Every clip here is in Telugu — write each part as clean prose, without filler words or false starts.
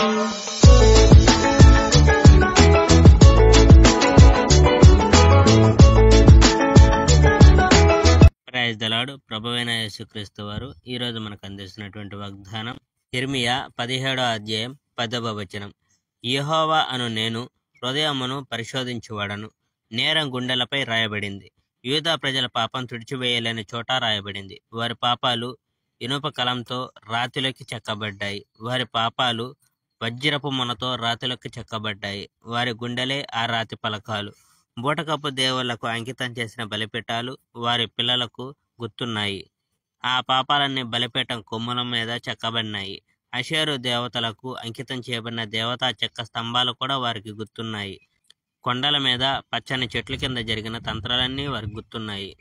Praise the lord. ప్రభువైన యేసుక్రీస్తు వారు ఈరోజు మనకు అందిస్తున్నటువంటి వాగ్దానం యిర్మీయా 17వ అధ్యాయం 10వ వచనం. యెహోవా అను నేను హృదయమును పరిశోధించువాడను. నేరం గుండెలపై రాయబడింది. యూదా ప్రజల పాపం తుడిచివేయలేని చోట రాయబడింది. వారి పాపాలు ఇనుప కలంతో రాతిలోకి చెక్కబడ్డాయి. వారి పాపాలు వజ్రపు మొనతో రాతిలోకి చెక్కబడ్డాయి. వారి గుండెలే ఆ రాతి పలకాలు. బూటకపు దేవుళ్లకు అంకితం చేసిన బలిపీఠాలు వారి పిల్లలకు గుర్తున్నాయి. ఆ పాపాలన్నీ బలిపీఠం కొమ్ముల మీద చెక్కబడినాయి. అషేరు దేవతలకు అంకితం చేయబడిన దేవతా చెక్క స్తంభాలు కూడా వారికి గుర్తున్నాయి. కొండల మీద పచ్చని చెట్ల కింద జరిగిన తంత్రాలన్నీ వారికి గుర్తున్నాయి.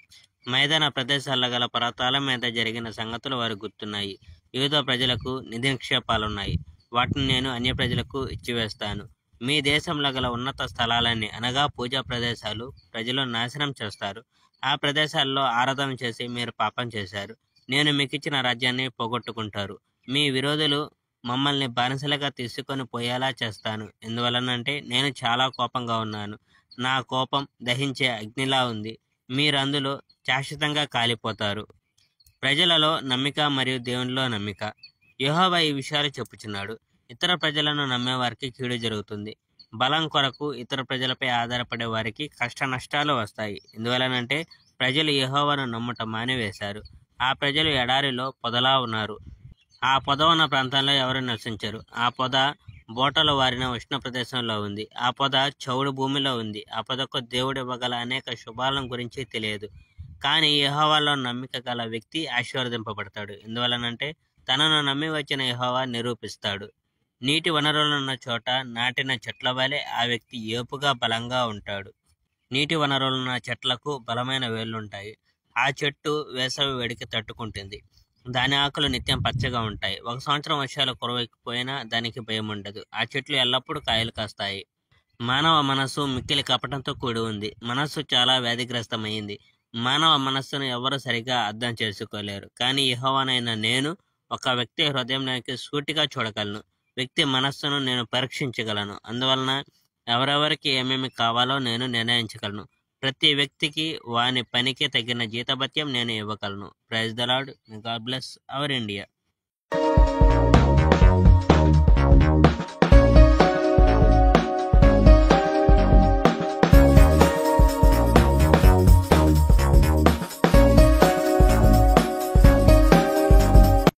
మైదాన ప్రదేశాల్లో గల పర్వతాల మీద జరిగిన సంగతులు వారికి గుర్తున్నాయి. యూదా ప్రజలకు నిధి నిక్షేపాలున్నాయి. వాటిని నేను అన్య ప్రజలకు ఇచ్చివేస్తాను. మీ దేశంలో గల ఉన్నత స్థలాలన్నీ అనగా పూజా ప్రదేశాలు ప్రజలు నాశనం చేస్తారు. ఆ ప్రదేశాల్లో ఆరాధన చేసి మీరు పాపం చేశారు. నేను మీకు ఇచ్చిన రాజ్యాన్ని పోగొట్టుకుంటారు. మీ విరోధులు మమ్మల్ని బానిసలుగా తీసుకొని పోయేలా చేస్తాను. ఎందువలనంటే నేను చాలా కోపంగా ఉన్నాను. నా కోపం దహించే అగ్నిలా ఉంది. మీరు అందులో శాశ్వతంగా కాలిపోతారు. ప్రజలలో నమ్మిక మరియు దేవునిలో నమ్మిక. యెహోవా ఈ విషయాలు చెప్పుచున్నాడు. ఇతర ప్రజలను నమ్మేవారికి కీడు జరుగుతుంది. బలం కొరకు ఇతర ప్రజలపై ఆధారపడే వారికి కష్ట నష్టాలు వస్తాయి. ఎందువలనంటే ప్రజలు యెహోవాను నమ్ముట మానివేశారు. ఆ ప్రజలు ఎడారిలో పొదలా ఉన్నారు. ఆ పొద ఉన్న ప్రాంతంలో ఎవరు నివసించరు. ఆ పొద బోటలు వారిన ఉష్ణ ప్రదేశంలో ఉంది. ఆ పొద చౌడు భూమిలో ఉంది. ఆ పొదకు దేవుడు ఇవ్వగల అనేక శుభాలను గురించి తెలియదు. కానీ యెహోవాలో నమ్మిక గల వ్యక్తి ఆశీర్వదింపబడతాడు. ఎందువలనంటే తనను నమ్మి వచ్చిన యెహోవా నిరూపిస్తాడు. నీటి వనరులున్న చోట నాటిన చెట్ల వలె ఆ వ్యక్తి ఏపుగా బలంగా ఉంటాడు. నీటి వనరులున్న చెట్లకు బలమైన వేళ్లుంటాయి. ఆ చెట్టు వేసవి వేడికి తట్టుకుంటుంది. దాని ఆకులు నిత్యం పచ్చగా ఉంటాయి. 1 సంవత్సరం వర్షాలు కురవకపోయినా దానికి భయం ఉండదు. ఆ చెట్లు ఎల్లప్పుడూ కాయలు కాస్తాయి. మానవ మనస్సు మిక్కిలి కపటంతో కూడి ఉంది. మనస్సు చాలా వ్యాధిగ్రస్తమైంది. మానవ మనస్సును ఎవరు సరిగా అర్థం చేసుకోలేరు. కానీ యెహోవానైన నేను ఒక వ్యక్తి హృదయంలోకి సూటిగా చూడగలను. వ్యక్తి మనస్సును నేను పరీక్షించగలను. అందువలన ఎవరెవరికి ఏమేమి కావాలో నేను నిర్ణయించగలను. ప్రతి వ్యక్తికి వాని పనికి తగిన జీతభత్యం నేను ఇవ్వగలను. Praise the lord. God bless our India.